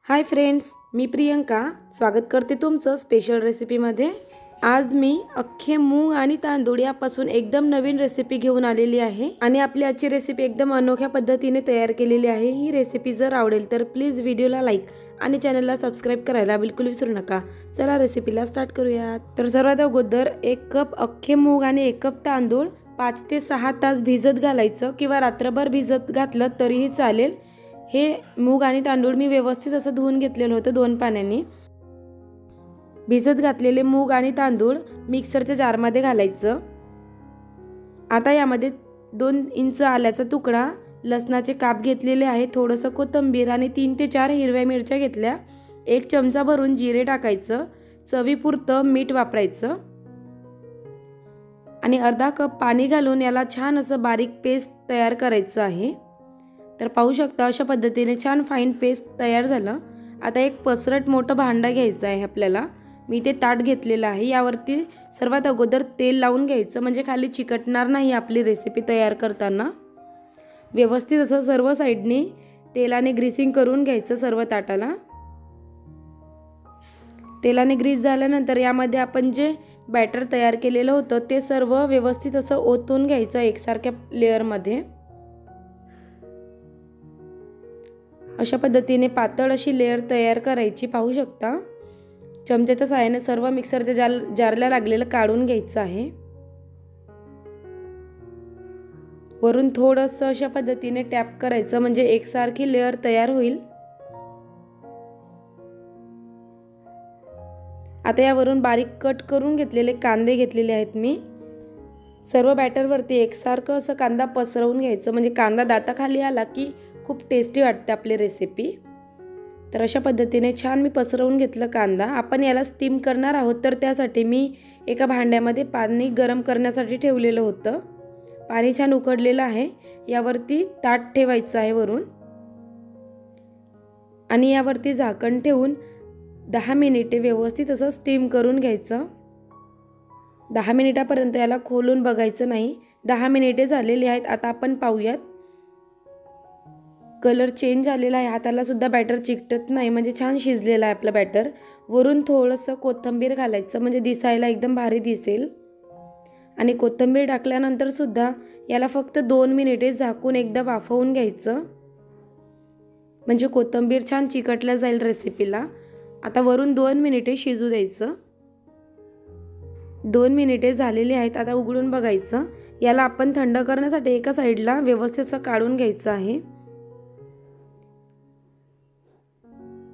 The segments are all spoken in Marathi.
हाय फ्रेंड्स, मी प्रियंका स्वागत करते तुमचं स्पेशल रेसिपीमध्ये। आज मी अख्खे मूग आणि तांदूळ यापासून एकदम नवीन रेसिपी घेऊन आलेली आहे आणि आपली आजची रेसिपी एकदम अनोख्या पद्धतीने तयार केलेली आहे। ही रेसिपी जर आवडेल तर प्लीज व्हिडिओला लाईक आणि चॅनलला सबस्क्राइब करायला बिलकुल विसरू नका। चला रेसिपीला स्टार्ट करूया। तर सर्वात अगोदर 1 कप अख्खे मूग आणि 1 कप तांदूळ 5 ते 6 तास भिजत घालायचं किंवा रात्रभर भिजत घातलं तरीही चालेल। हे मूग आणि तांदूळ मी व्यवस्थित असं धुवून घेतलेलं होतं 2 पाण्याने। भिजत घातलेले मूग आणि तांदूळ मिक्सरच्या जारमध्ये घालायचं। आता यामध्ये 2 इंच आल्याचा तुकडा, लसणाचे काप घेतलेले आहे, थोडंसं कोथिंबीर आणि 3 ते 4 हिरव्या मिरच्या घेतल्या, 1 चमचा भरून जिरे टाकायचं, चवीपुरतं मीठ वापरायचं आणि अर्धा कप पाणी घालून याला छान असं बारीक पेस्ट तयार करायचं आहे। तर पाहू शकता अशा पद्धतीने छान फाईन पेस्ट तयार झालं। आता एक पसरट मोठं भांडं घ्यायचं आहे आपल्याला। मी ते ताट घेतलेलं आहे, यावरती सर्वात अगोदर तेल लावून घ्यायचं म्हणजे खाली चिकटणार नाही आपली रेसिपी तयार करताना। व्यवस्थित असं सर्व साइडनी तेलाने ग्रीसिंग करून घ्यायचं सर्व ताटाला। तेलाने ग्रीस झाल्यानंतर यामध्ये आपण जे बॅटर तयार केलेलं होतं ते सर्व व्यवस्थित असं ओतून घ्यायचं एकसारख्या लेअरमध्ये। अशा पद्धतीने पातळ अशी लेयर तयार करायची। पाहू शकता चमच्याच्या सहाय्याने सर्व मिक्सरच्या जारला लागलेलं काढून घ्यायचं आहे। वरून थोडंसं अशा पद्धतीने टॅप करायचं म्हणजे एकसारखी लेयर तयार होईल। आता यावरून बारीक कट करून घेतलेले कांदे घेतलेले आहेत मी। सर्व बॅटरवरती एकसारखं असं कांदा पसरवून घ्यायचं म्हणजे कांदा दाताखाली आला की खूप टेस्टी वाटते आपली रेसिपी। तर अशा पद्धतीने छान मी पसरवून घेतलं कांदा। आपण याला स्टीम करणार आहोत तर त्यासाठी मी एका भांड्यामध्ये पाणी गरम करण्यासाठी ठेवलेलं होतं। पाणी छान उकळलेलं आहे, यावरती ताट ठेवायचं आहे वरून आणि यावरती झाकण ठेवून 10 मिनिटे व्यवस्थित असं स्टीम करून घ्यायचं। 10 मिनिटापर्यंत याला खोलून बघायचं नाही। 10 मिनिटे झालेली आहेत। आता आपण पाहूयात, कलर चेंज झालेला आहे, हाताला सुद्धा बॅटर चिकटत नाही म्हणजे छान शिजलेला आहे आपलं बॅटर। वरून थोडंसं कोथिंबीर घालायचं म्हणजे दिसायला एकदम भारी दिसेल आणि कोथिंबीर टाकल्यानंतर सुद्धा याला फक्त 2 मिनिटे झाकून एकदा वाफवून घ्यायचं म्हणजे कोथिंबीर छान चिकटल्या जाईल रेसिपीला। आता वरून 2 मिनिटे शिजू द्यायचं। 2 मिनिटे झालेली आहेत। आता उघडून बघायचं। याला आपण थंड करण्यासाठी एका साईडला व्यवस्थित असं काढून घ्यायचं आहे।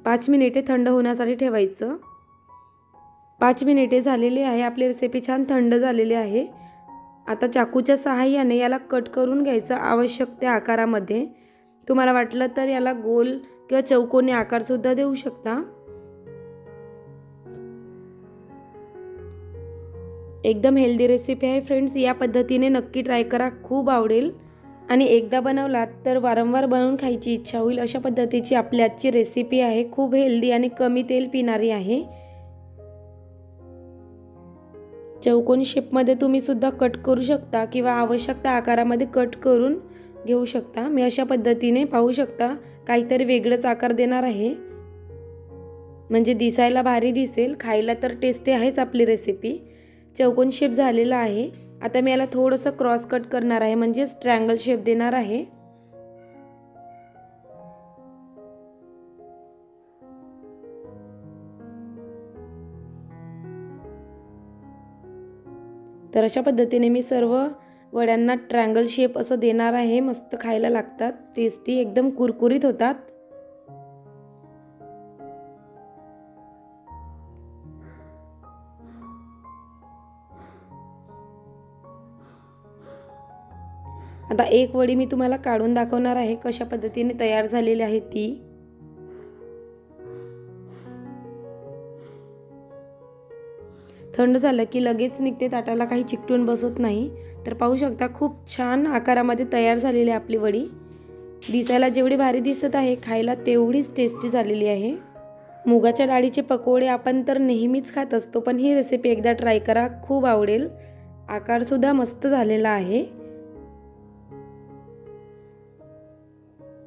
5 मिनिटे थंड होण्यासाठी ठेवायचं। 5 मिनिटे झालेली आहे, आपली रेसिपी छान थंड झालेली आहे। आता चाकूच्या सहाय्याने याला कट करून घ्यायचं आवश्यक त्या आकारामध्ये। तुम्हाला वाटलं तर याला गोल किंवा चौकोनी आकार सुद्धा देऊ शकता। एकदम हेल्दी रेसिपी आहे फ्रेंड्स, या पद्धतीने नक्की ट्राय करा, खूप आवडेल आणि एकदा बनवलात तर वारंवार बनवून खायची इच्छा होईल। अशा पद्धतीची आपली आजची रेसिपी आहे, खूप हेल्दी आणि कमी तेल पिणारी आहे। चौकोनी शेपमध्ये तुम्ही सुद्धा कट करू शकता किंवा आवश्यक आकारामध्ये कट करून घेऊ शकता। मी अशा पद्धतीने पाहू शकता काहीतरी वेगळाच आकार देणार आहे म्हणजे दिसायला भारी दिसेल, खायला तर टेस्टी आहेच आपली रेसिपी। चौकोन शेप झालेला आहे। आता मी याला थोडंसं क्रॉस कट करणार आहे म्हणजे ट्रायंगल शेप देणार आहे। तर अशा पद्धतीने मी सर्व वड्यांना ट्रायंगल शेप असं देणार आहे। मस्त खायला लागतात, टेस्टी एकदम कुरकुरीत होतात। आता एक वडी मी तुम्हाला काढून दाखवणार आहे कशा पद्धतीने तयार झालेली आहे ती। थंड झालं की लगेच निघते ताटाला, काही चिकटून बसत नाही। तर पाहू शकता खूप छान आकारामध्ये तयार झालेली आहे आपली वडी। दिसायला जेवढी भारी दिसत आहे खायला तेवढीच टेस्टी झालेली आहे। मुगाच्या डाळीचे पकोडे आपण तर नेहमीच खात असतो, पण ही रेसिपी एकदा ट्राय करा, खूप आवडेल। आकार सुद्धा मस्त झालेला आहे।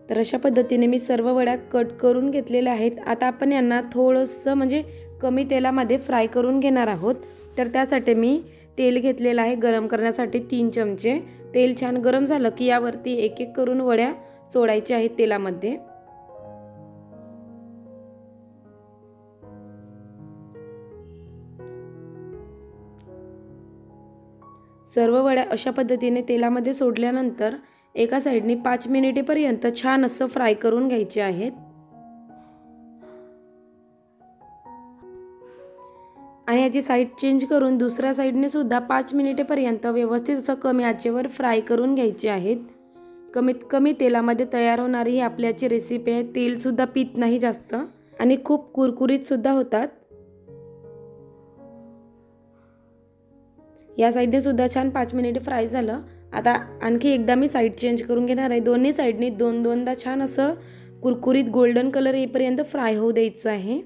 तर अशा पद्धतीने मी सर्व वड्या कट करून घेतलेल्या आहेत। आता आपण यांना थोडंसं म्हणजे कमी तेलामध्ये फ्राय करून घेणार आहोत। तर त्यासाठी मी तेल घेतलेलं आहे गरम करण्यासाठी 3 चमचे। तेल छान गरम झालं की यावरती एक एक करून वड्या सोडायच्या आहेत तेलामध्ये। सर्व वड्या अशा पद्धतीने तेलामध्ये सोडल्यानंतर एका साइडनी 5 मिनिटेपर्यंत छान असं फ्राय करून घ्यायचे आहेत। आणि याची साइड चेंज करून दुसऱ्या साइडने सुद्धा 5 मिनिटेपर्यंत व्यवस्थित असं कमी आचेवर फ्राय करून घ्यायचे आहेत। कमीत कमी तेलामध्ये तयार होणारी ही आपल्याची रेसिपी आहे। तेल सुद्धा पित नाही जास्त आणि खूप कुरकुरीत सुद्धा होतात। या साइडने सुद्धा छान 5 मिनिटे फ्राय झालं। आता आणखी एकदा मी साइड चेंज करून घेणार आहे। दोन्ही साइडनी दोनदा छान असं कुरकुरीत गोल्डन कलर येईपर्यंत फ्राय होऊ द्यायचं आहे।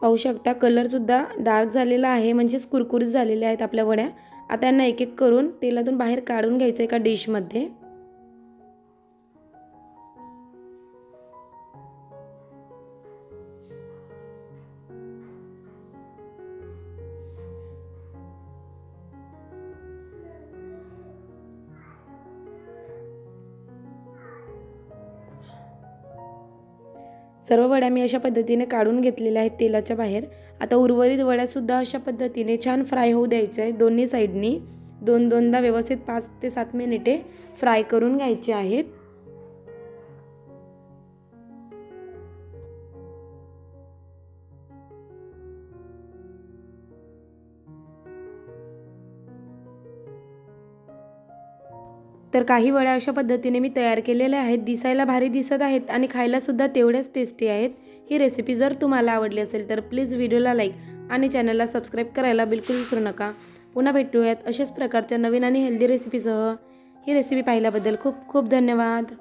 पाहू शकता कलर सुद्धा डार्क झालेला आहे, म्हणजेच कुरकुरीत झालेल्या आहेत आपल्या वड्या। आता यांना एक एक करून तेलातून बाहेर काढून घ्यायचं एका डिशमध्ये। सर्व वड्या मी अशा पद्धतीने काढून घेतलेल्या आहेत तेलाच्या बाहेर। आता उर्वरित वड्या सुद्धा अशा पद्धतीने छान फ्राय होऊ द्यायचे आहे। दोन्ही साइडनी दोनदा व्यवस्थित 5 ते 7 मिनिटे फ्राय करून घ्यायचे आहेत। तर काही वड्या अशा पद्धतीने मी तयार केलेल्या आहेत। दिसायला भारी दिसत आहेत आणि खायला सुद्धा तेवढ्याच टेस्टी आहेत। ही रेसिपी जर तुम्हाला आवडली असेल तर प्लीज व्हिडिओला लाईक आणि चॅनलला सबस्क्राईब करायला बिलकुल विसरू नका। पुन्हा भेटूयात अशाच प्रकारच्या नवीन आणि हेल्दी रेसिपीसह। ही रेसिपी पाहिल्याबद्दल खूप खूप धन्यवाद।